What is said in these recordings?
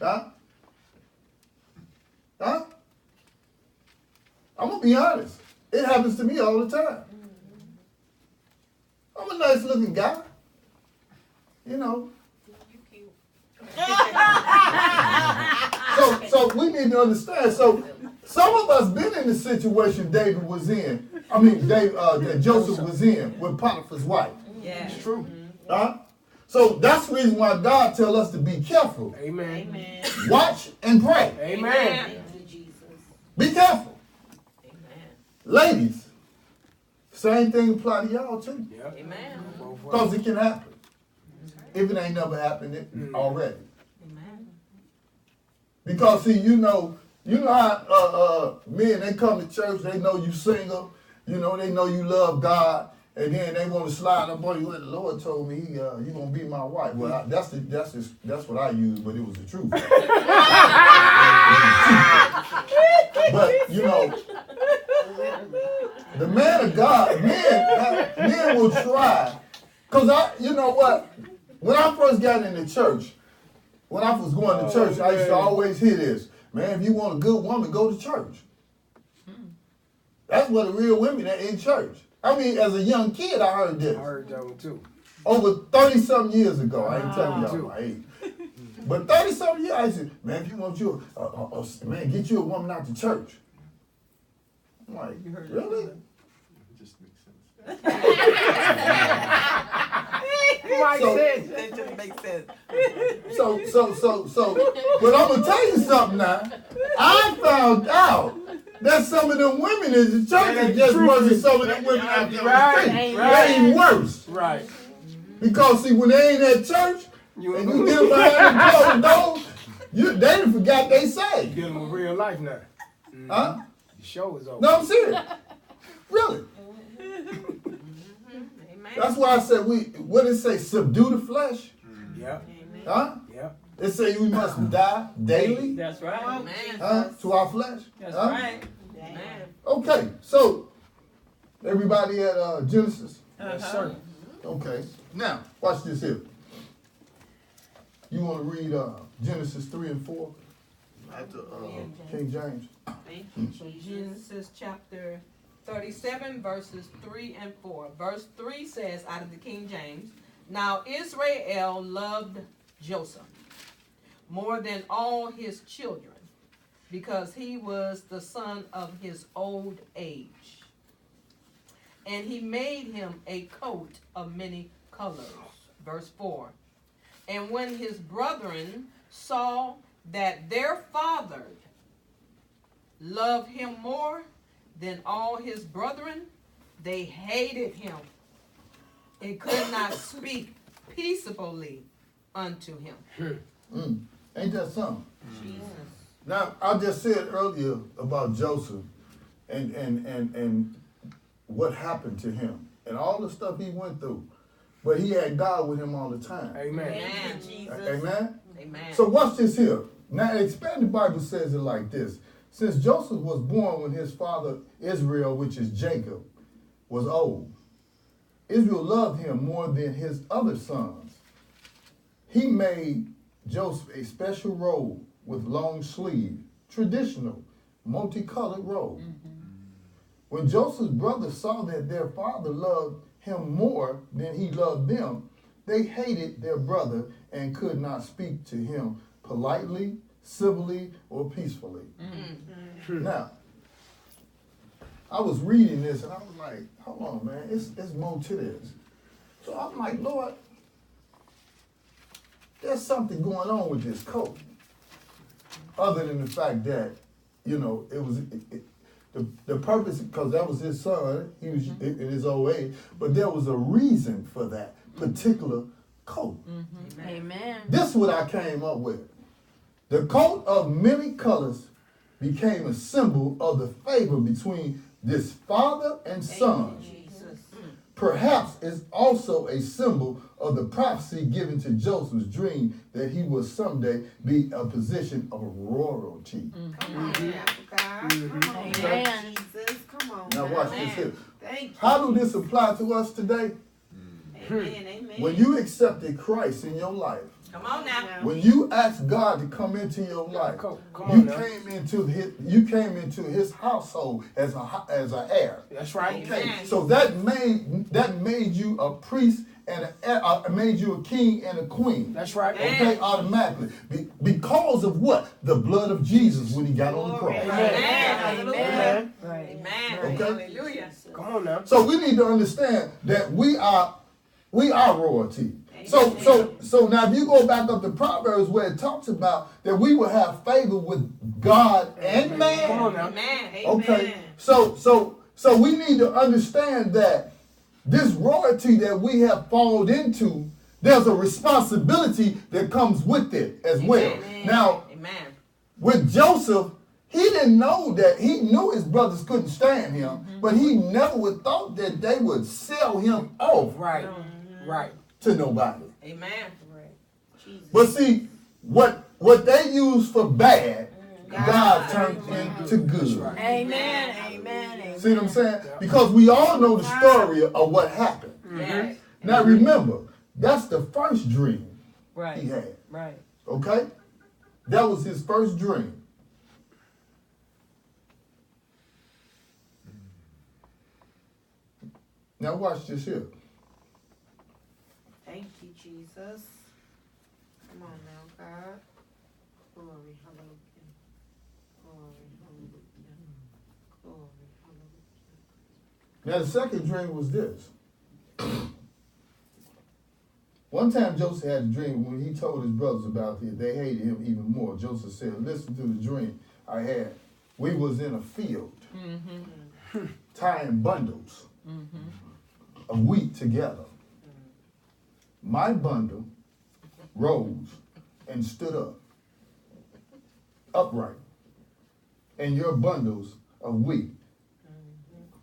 Huh? Huh? I'm going to be honest. It happens to me all the time. I'm a nice looking guy. You know. So we need to understand. So some of us been in the situation David was in. I mean, that Joseph was in with Potiphar's wife. Yeah. It's true. Huh? So that's the reason why God tells us to be careful. Amen. Amen. Watch and pray. Amen. Be careful. Amen. Ladies, same thing apply to y'all too. Yep. Amen. Because it can happen. If it ain't never happened already. Amen. Because see, you know how men, they come to church, they know you single, they know you love God, and then they want to slide up on you. Well, the Lord told me you gonna be my wife. Well, that's what I use, but it was the truth. But the man of God, men will try. Cause you know what? When I first got in the church, when I was going to church, I used to always hear this. Man, if you want a good woman, go to church. That's what the real women are in church. I mean, as a young kid, I heard this. I heard that one too. Over 30-something years ago. I ain't telling y'all my age. But 30-something years, I said, man, if you want you man, get you a woman out to church. I'm like, really? It just makes sense. That just makes sense. So, but I'm gonna tell you something now. I found out that some of them women in the church is just worse than some of them women out there on the street. They ain't worse. Right. Because see, when they ain't at church, and you get them behind the closed doors, they done forgot they saved. Get them with real life now. Huh? The show is over. No, I'm serious. Really. Amen. That's why I said what did it say? Subdue the flesh? Yep. Huh? Yep. It say we must die daily That's right. Amen. to our flesh. That's Huh? right. Amen. Okay, so everybody at Genesis? Yes, sir. Okay. Now, watch this here. You want to read Genesis 3 and 4 after King James? Thank you. Genesis chapter 37, verses 3 and 4. Verse 3 says, out of the King James, now Israel loved Joseph more than all his children, because he was the son of his old age. And he made him a coat of many colors. Verse 4. And when his brethren saw that their father loved him more than all his brethren, they hated him and could not speak peaceably unto him. Ain't that something? Jesus. Now, I just said earlier about Joseph and what happened to him and all the stuff he went through. But he had God with him all the time. Amen. Amen. Jesus. Amen? Amen. So watch this here. Now, the Expanded Bible says it like this. Since Joseph was born when his father Israel, which is Jacob, was old, Israel loved him more than his other sons. He made Joseph a special robe with long sleeve, traditional, multicolored robe. When Joseph's brothers saw that their father loved him more than he loved them, they hated their brother and could not speak to him politely, civilly, or peacefully. Now, I was reading this and I was like, hold on, man, it's more to this. So I'm like, Lord, there's something going on with this coat. Other than the fact that, it was the purpose, because that was his son, he was in his old age, but there was a reason for that particular coat. Amen. This is what I came up with. The coat of many colors became a symbol of the favor between this father and son. Jesus. Perhaps it's also a symbol of the prophecy given to Joseph's dream that he will someday be a position of royalty. Come on, God. Come on, Amen. Jesus. Come on. Now watch this here. Thank you. How do this apply to us today? Amen. Amen. When you accepted Christ in your life, Come on now. When you asked God to come into your life, Come you on now. came into His household as an heir. That's right. Amen. So that made you a priest and made you a king and a queen. That's right. Okay, automatically. Because of what? The blood of Jesus when He got on the cross. Amen. Hallelujah. Amen. Right. Amen. Okay. Hallelujah. Come on now. So we need to understand that we are royalty. So now if you go back up to Proverbs where it talks about that we will have favor with God and man. Come on now. Amen. Okay. So we need to understand that this royalty that we have fallen into, there's a responsibility that comes with it as well. Amen. Now, Amen. with Joseph, he didn't know that. He knew his brothers couldn't stand him, but he never would thought that they would sell him off Right. Right. to nobody. Amen. But see, what they used for bad, God turned into good. right. Amen. Amen. Amen. See what I'm saying? Because we all know the story of what happened. Yes. Now remember, that's the first dream he Right. had. Right. Okay? That was his first dream. Now watch this here. Thank you, Jesus. Come on now, God. Glory, hallelujah. Glory, hallelujah. Glory, hallelujah. Now the second dream was this. One time Joseph had a dream when he told his brothers about it, they hated him even more. Joseph said, listen to the dream I had. We was in a field tying bundles of wheat together. My bundle rose and stood up, upright, and your bundles of wheat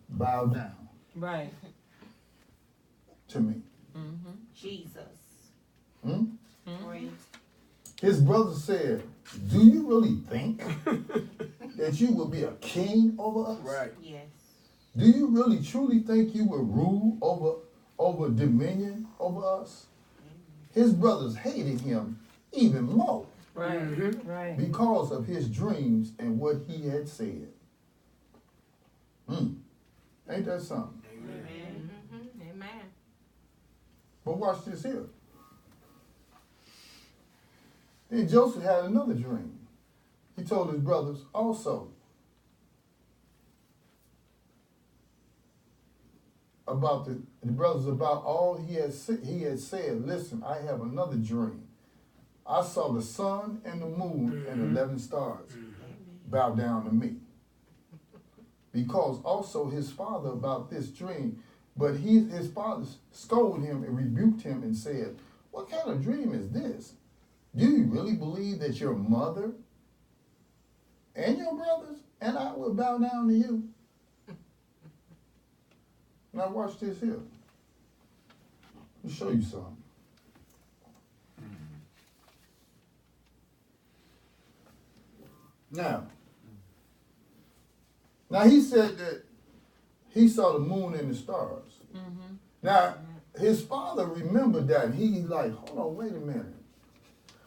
bowed down Right. to me. Jesus. Hmm? Praise. His brother said, do you really think that you will be a king over us? Right. Yes. Do you really truly think you will rule over dominion over us? His brothers hated him even more Right. Right. because of his dreams and what he had said. Ain't that something? Amen. Amen. But watch this here. Then Joseph had another dream. He told his brothers also about the brothers about all he had said. Listen, I have another dream. I saw the sun and the moon and 11 stars bow down to me. Because also his father about this dream, but his father scolded him and rebuked him and said, what kind of dream is this? Do you really believe that your mother and your brothers and I will bow down to you? Now watch this here. Let me show you something. Now he said that he saw the moon and the stars. Now his father remembered that. He like, hold on, wait a minute.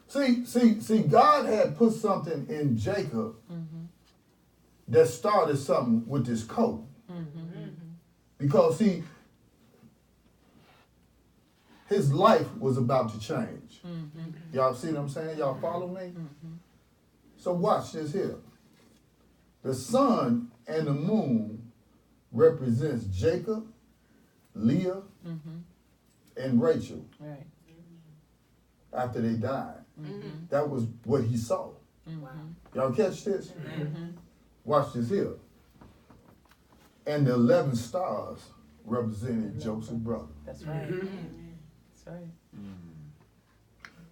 See, God had put something in Jacob that started something with this coat. Because see, his life was about to change. Y'all see what I'm saying? Y'all follow me? So watch this here. The sun and the moon represents Jacob, Leah, and Rachel Right. after they died. That was what he saw. Y'all catch this? Watch this here. And the 11 stars represented Joseph's brother. That's right. That's right.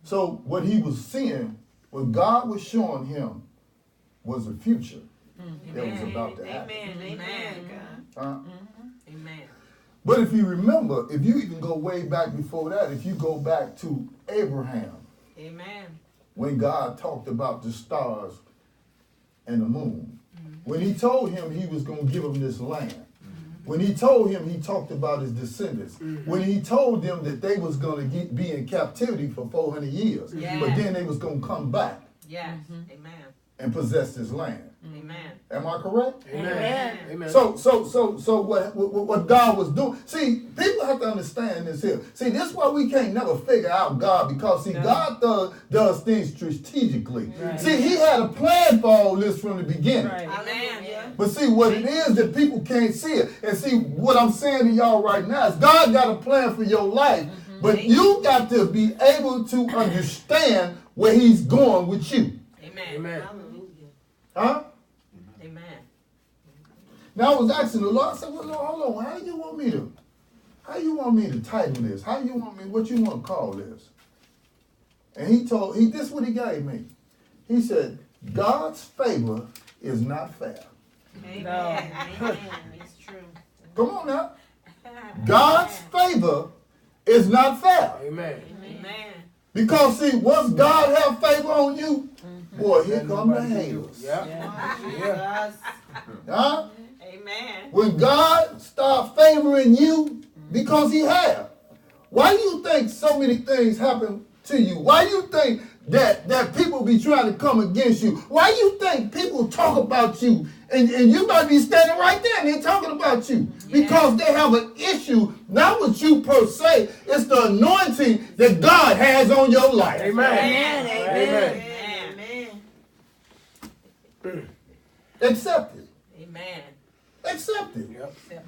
So what he was seeing, what God was showing him, was a future that was about to happen. Amen. Amen. God. Amen. But if you remember, if you even go way back before that, if you go back to Abraham, Amen. when God talked about the stars and the moon, when he told him he was going to give him this land, When he told him, he talked about his descendants. When he told them that they was going to be in captivity for 400 years, Yeah. but then they was going to come back Yes. Amen. and possess this land. Amen. Am I correct? Amen. Amen. So what God was doing. See, people have to understand this here. See, this is why we can't never figure out God, because see, God does things strategically. Right. See, He had a plan for all this from the beginning. Right. Amen. Yeah. But see, what it is that people can't see it. And see, what I'm saying to y'all right now is God got a plan for your life, but you got to be able to understand where He's going with you. Amen. Amen. Huh? Amen. Now I was asking the Lord, I said, well, Lord, hold on, how you want me to title this? How you want me, what you want to call this? And this is what he gave me. He said, God's favor is not fair. Amen. Amen. It's true. Come on now. God's favor is not fair. Amen. Amen. Because see, once God have favor on you, boy, here come the haters. Yeah. Yeah. Huh? Amen. When God start favoring you, because He have. Why do you think so many things happen to you? Why do you think that people be trying to come against you? Why do you think people talk about you and you might be standing right there and they're talking about you? Because they have an issue, not with you per se, it's the anointing that God has on your life. Amen. Amen. Amen. Accept it. Amen. Accept it. Yep. It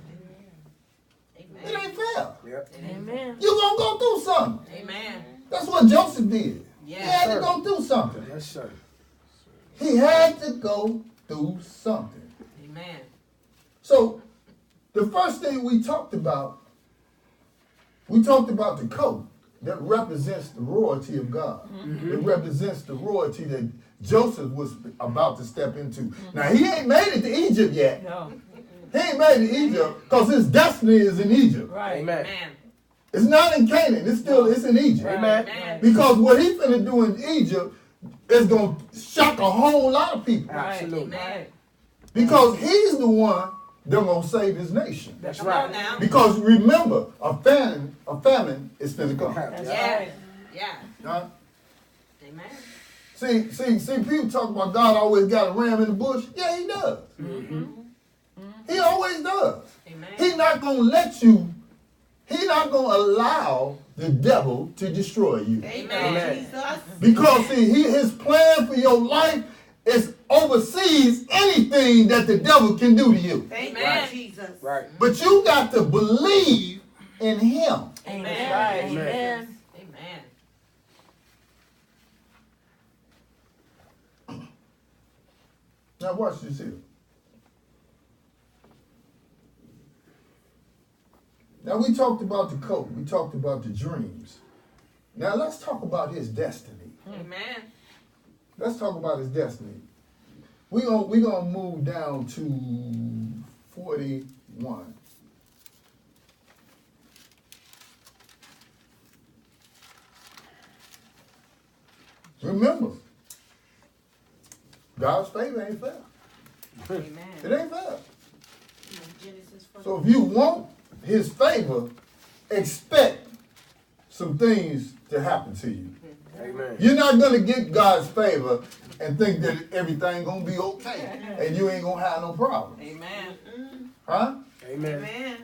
Amen. ain't fair. Yep. Amen. You're going to go through something. Amen. That's what Joseph did. He Yes, had to sir. go through something. Yes, sir. He had to go through something. Amen. So, the first thing we talked about the coat that represents the royalty of God. It represents the royalty that Joseph was about to step into. Now, he ain't made it to Egypt yet. No. He ain't made it to Egypt because his destiny is in Egypt. Right. Amen. Amen. It's not in Canaan. It's in Egypt. Amen. Amen. Because what he's going to do in Egypt is going to shock a whole lot of people. Absolutely. Right. Because he's the one that's going to save his nation. That's Come on right. now. Because remember, a famine is going to come. That's Yeah. right. Yeah. Huh? Amen. See, people talk about God always got a ram in the bush. Yeah, he does. He always does. Amen. He's not going to allow the devil to destroy you. Amen. Because see, his plan for your life is oversees anything that the devil can do to you. Amen. Right. But you got to believe in him. Amen. Right. Amen. Amen. Amen. Now watch this here. Now we talked about the coat. We talked about the dreams. Now let's talk about his destiny. Amen. Let's talk about his destiny. We gonna move down to 41. Remember, God's favor ain't fair. Amen. It ain't fair. So if you want his favor, expect some things to happen to you. Amen. You're not gonna get God's favor and think that everything gonna be okay and you ain't gonna have no problem. Amen. Huh? Amen.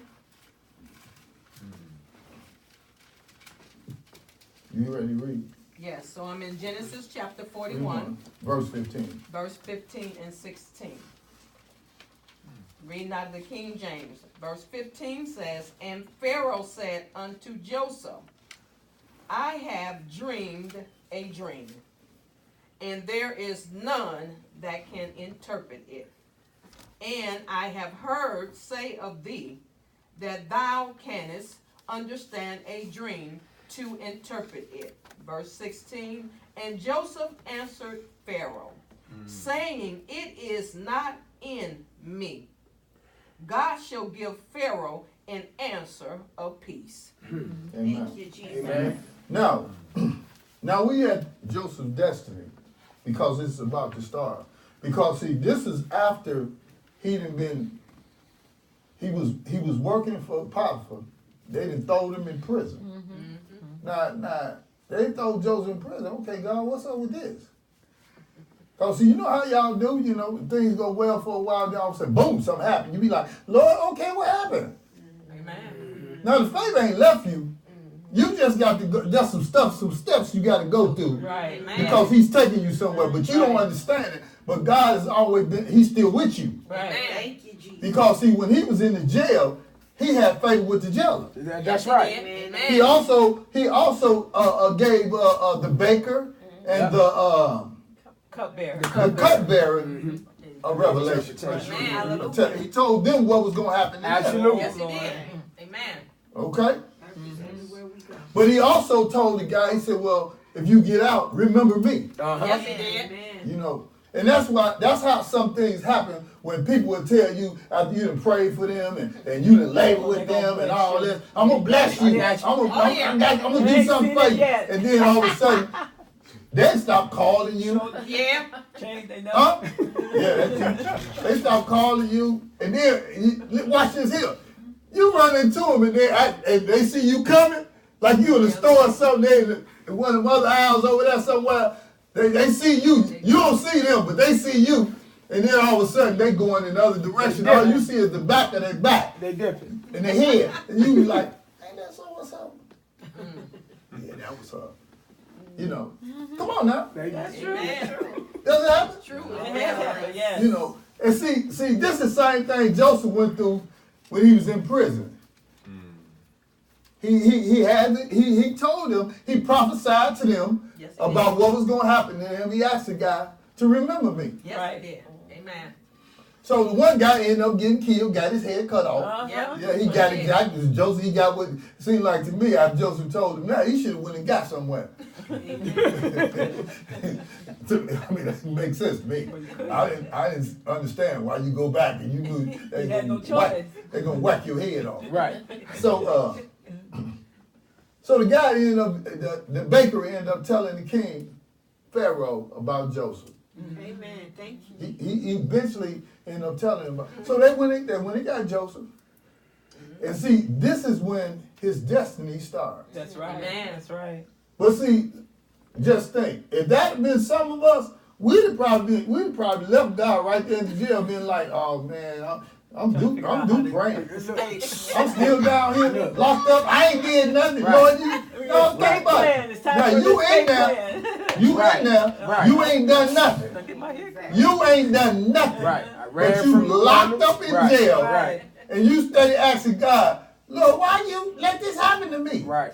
You ready to read? Yes, so I'm in Genesis chapter 41, Verse 15. verse 15 and 16. Reading out of the King James. Verse 15 says, And Pharaoh said unto Joseph, I have dreamed a dream, and there is none that can interpret it. And I have heard say of thee that thou canst understand a dream to interpret it. Verse 16, And Joseph answered Pharaoh, saying, It is not in me. God shall give Pharaoh an answer of peace. Amen. Amen. Now we at Joseph's destiny because it's about to start. Because see, this is after he he was working for Potiphar. They done throw him in prison. Now they throw Joseph in prison. Okay, God, what's up with this? Cause see, you know how y'all do. You know, things go well for a while. Then all of a sudden, boom, something happened. You be like, Lord, okay, what happened? Amen. Now the favor ain't left you. You just got to go. Just some steps you got to go through. Right. Amen. Because He's taking you somewhere, but you don't understand it. But God has always been. He's still with you. Right. Amen. Thank you, Jesus. Because see, when he was in the jail, he had favor with the jailer. That's right. Amen. He also gave the baker and the Cupbearer. cupbearer a revelation. Amen. He told them what was going to happen to them. Absolutely. Yes, he did. Amen. Okay? Everywhere we go. But he also told the guy, he said, well, if you get out, remember me. Yes, he did. Amen. You know. And that's how some things happen when people will tell you after you done prayed for them and you done labored with them and all this. I'm going to bless you. I'm going to do something for you. And then all of a sudden, they stop calling you. Yeah. Change they know. Huh? Yeah, they stop calling you, and then watch this here. You run into them, and they see you coming, like you in the store or something. They in one of the other aisles over there somewhere. They see you. You don't see them, but they see you, and then all of a sudden they going in the other direction. All you see is the back of their back They different. and their head, and you be like, "Ain't that so? What's up?" Yeah, that was up. You know, come on now. That's Amen. Does it happen? True. Yes. You know, and see, this is the same thing Joseph went through when he was in prison. He told them, he prophesied to them Yes, he about what was going to happen to him. He asked the guy to remember me. Yes, Right. he did. Amen. So the one guy ended up getting killed, got his head cut off. Yeah. Yeah, he got exactly. Joseph, he got what seemed like to me. After Joseph told him that, he should have went and got somewhere. I mean, that makes sense to me. I didn't understand why you go back and you knew they had no gonna choice. whack your head off. Right. So the guy ended up, the baker ended up telling the king, Pharaoh, about Joseph. Amen. Thank you. He eventually ended up telling him about. So they went in there when they got Joseph. And see, this is when his destiny starts. That's right. Amen. That's right. But see, just think, if that had been some of us, we'd probably left God right there in the jail, being like, "Oh man, I'm due praying. I'm still down here locked up. I ain't did nothing, Lord. You think about it. Now you in there, you in there, Right. you ain't done nothing. Get my hair cut. You ain't done nothing. Right. But you locked up in jail, Right. and you steady asking God, Lord, why you let this happen to me? Right.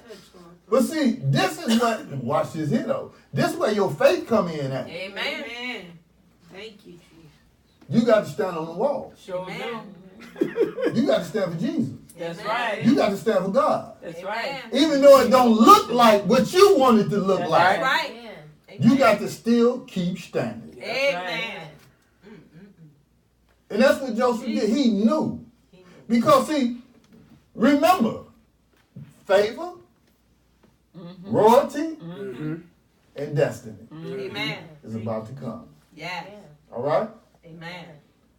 But see, this is what, watch this here though. This is where your faith come in at. Amen. Amen. Thank you, Jesus. You got to stand on the wall. Sure Amen. do. You got to stand for Jesus. That's Amen. right. You got to stand for God. That's right. Amen. Even though it don't look like what you want it to look That's like, That's right. you got to still keep standing. Amen. And that's what Joseph did. He knew. Because see, remember, favor, royalty, and destiny Amen. is about to come. Yes. All right? Amen.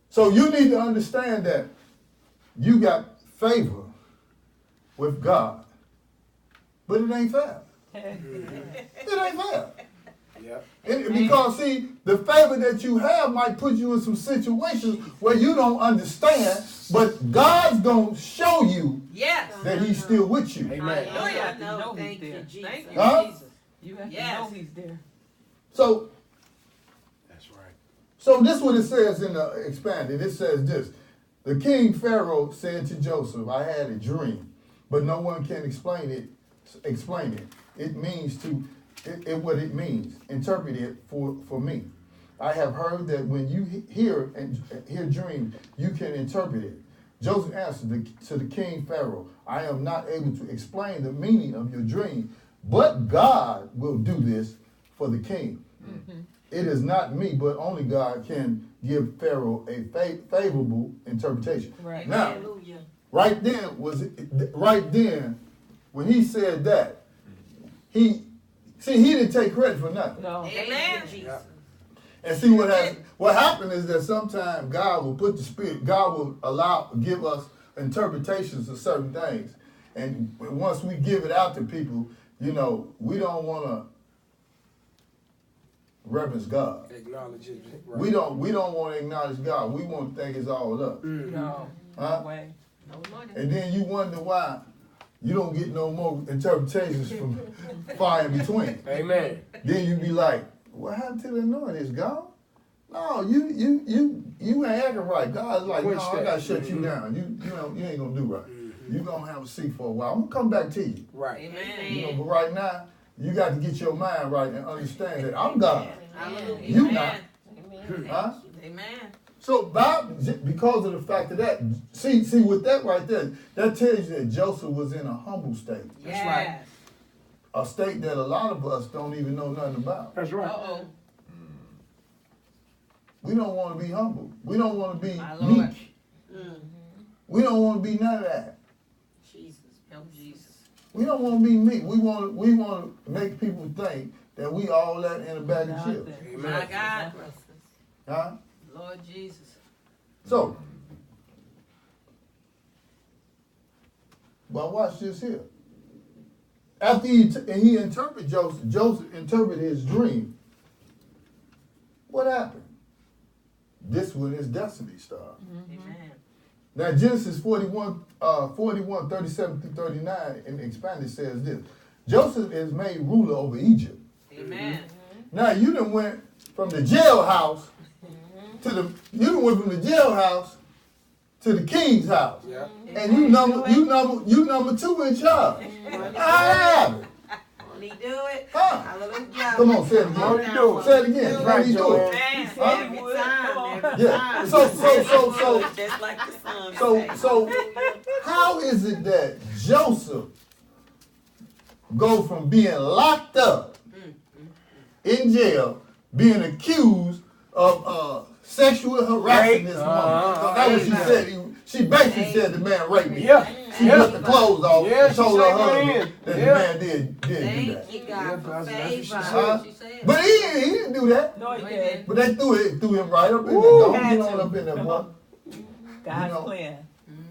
So you need to understand that you got favor with God, but it ain't fair. It ain't fair. Yep. Because see, the favor that you have might put you in some situations where you don't understand, but God's gonna show you Yes. that He's still with you. Amen. Hallelujah. You know Thank he's you, there. Jesus. Thank you, Huh? Jesus. You have to Yes. know he's there. So That's right. So this is what it says in the expanded. It says this. The king Pharaoh said to Joseph, I had a dream, but no one can explain it. It means what it means. Interpret it for me. I have heard that when you hear dreams, you can interpret it. Joseph answered to the king Pharaoh, I am not able to explain the meaning of your dream, but God will do this for the king. It is not me, but only God can give Pharaoh a favorable interpretation. Right. Now, Hallelujah. right then, when he said that, he didn't take credit for nothing. No. Thank Amen. you, Jesus. And see what happened is that sometimes God will put the spirit, God will give us interpretations of certain things. And once we give it out to people, you know, we don't want to reverence God. Acknowledge it. We don't want to acknowledge God. We want to think it's all up. No. Huh? No way. No money. And then you wonder why you don't get no more interpretations from far in between. Amen. Then you be like, what happened to the anointing? It's gone? No, you ain't acting right. God's like, no, I gotta shut you down. You ain't gonna do right. You gonna have a seat for a while. I'm gonna come back to you. Right. Amen. You know, but right now, you got to get your mind right and understand that I'm God. Hallelujah. You not. Amen. Huh? Amen. So because of the fact of that, see with that right there, that tells you that Joseph was in a humble state. Yes. right. A state that a lot of us don't even know nothing about. That's right. Uh-oh. We don't want to be humble. We don't want to be My Lord. meek. We don't want to be none of that. Jesus. Help Jesus. We don't want to be meek. We want to make people think that we all that in a bag of chips. My God. Huh? Lord Jesus. So, but watch this here. After he interpreted Joseph interpreted his dream. What happened? This when his destiny started. Amen. Now Genesis 41, 37 through 39 in the expanded says this. Joseph is made ruler over Egypt. Amen. Now you done went from the jailhouse to the king's house. Yeah. And you number two in charge. I have it. Won't he do it? Huh? Hallelujah. Come on, say it Won't again. he do it? Say it again. Won't he do it? Man, Huh? every time, every Yeah. time. So Just like the sun. So how is it that Joseph go from being locked up in jail, being accused of sexual harassing this woman? That's what she said. She basically said the man raped me. Yeah. She took the clothes off Yeah, and she told her said go husband in. that Yeah. the man did do that. Thank you, God, Yeah, for that's what she favor. said. She said. But he didn't do that. No, he Right did. But they threw him right up in there. Woo. Don't Had get on to. up in there, Come boy. on. God's You know, plan.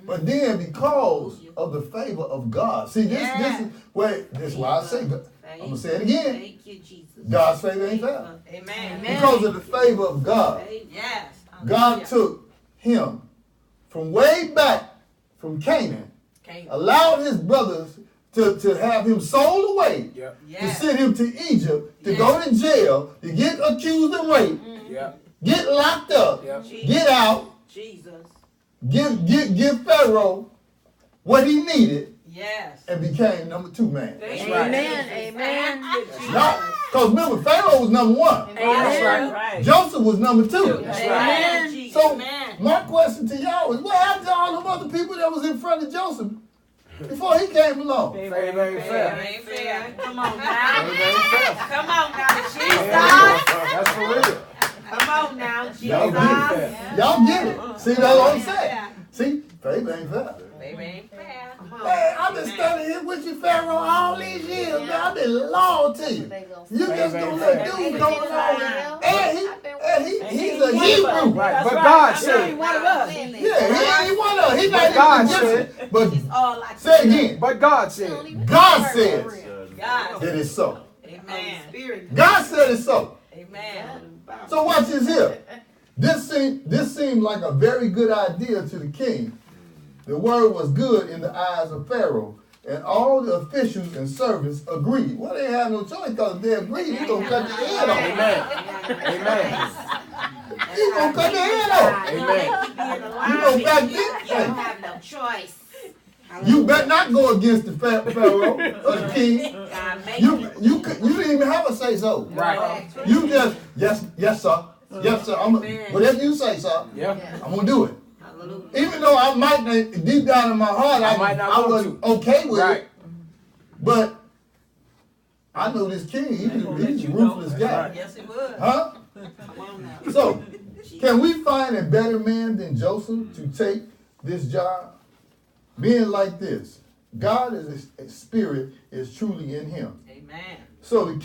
But then because of the favor of God, see this Yeah. this is why I say God. I'm gonna say it again. Thank you, Jesus. God's favor ain't fair. Amen. Because of the favor of God, Yes. God took him from way back from Canaan, Can't. allowed his brothers to have him sold away, Yeah. to Yes. send him to Egypt, to go to jail, to get accused of rape, Yeah. get locked up, Yeah. get out, Jesus. give Pharaoh what he needed, Yes. and became number two man. That's right. Amen. No, because remember, Pharaoh was number one. That's right. Right. Joseph was number two. That's Amen. right. So, Amen. my question to y'all is, what happened to all them other people that was in front of Joseph before he came along? Favor ain't fair. Ain't fair. Come on now. Favor ain't fair. Come on now, Jesus. That's for real. Come on now, Y'all get Jesus. it. Y'all get it. See, that's what I'm saying. See, favor ain't fair. Baby ain't fair. Man, I've been studying here with you, Pharaoh, all these years, man. I've been loyal to you. You just gonna let dude going on. And he's a Hebrew. Right. But God He said. one of us. Yeah, he one of He's not God even said. Egyptian. But All like say it again. But God said. God says God. that it's so. Amen. Spirit. God said it's so. Amen. So watch this here. This seemed like a very good idea to the king. The word was good in the eyes of Pharaoh, and all the officials and servants agreed. Well, they had no choice because if they agreed, he's going to cut their head off. Amen. Amen. He's going to cut their head off. Amen. You know, back You don't then, have no choice. you better not go against the Pharaoh or the king. God make You didn't even have a say so. Right. You just, yes, sir. Yes, sir. Whatever you say, sir, Yeah. I'm going to do it. Hallelujah. Even though I might not, deep down in my heart, I might not I want wasn't okay with Right. it. But I know this king, he's a ruthless guy. Yes, it would. Huh? Come on now. So, can we find a better man than Joseph to take this job? Being like this, God is a spirit is truly in him. Amen. So the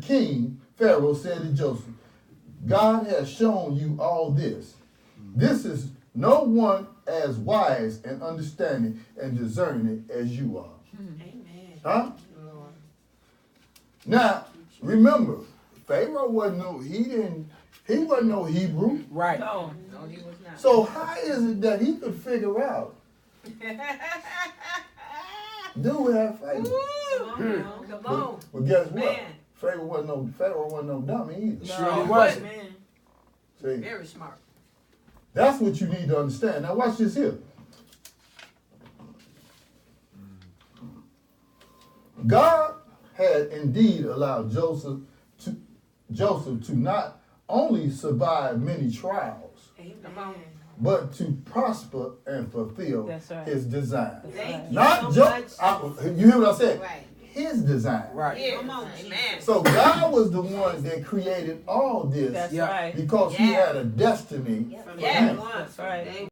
king Pharaoh said to Joseph, God has shown you all this. This is no one as wise and understanding and discerning as you are. Amen. Huh? Now, remember, Pharaoh wasn't no Hebrew. Right. No, he was not. So how is it that he could figure out? Do we have faith? Come on now. Come on. Well, guess what? Man. Pharaoh wasn't no dummy either. Sure he No. wasn't. Amen. See, Very smart. that's what you need to understand. Now watch this here. God had indeed allowed Joseph to not only survive many trials, Amen. but to prosper and fulfill That's right. his design. Thank you Not so much. you hear what I said? Right. His design. Right. Yeah. Come on, Amen. So God was the one that created all this That's Yeah. right. because he Yeah. had a destiny From Yeah. day one. That's right. Day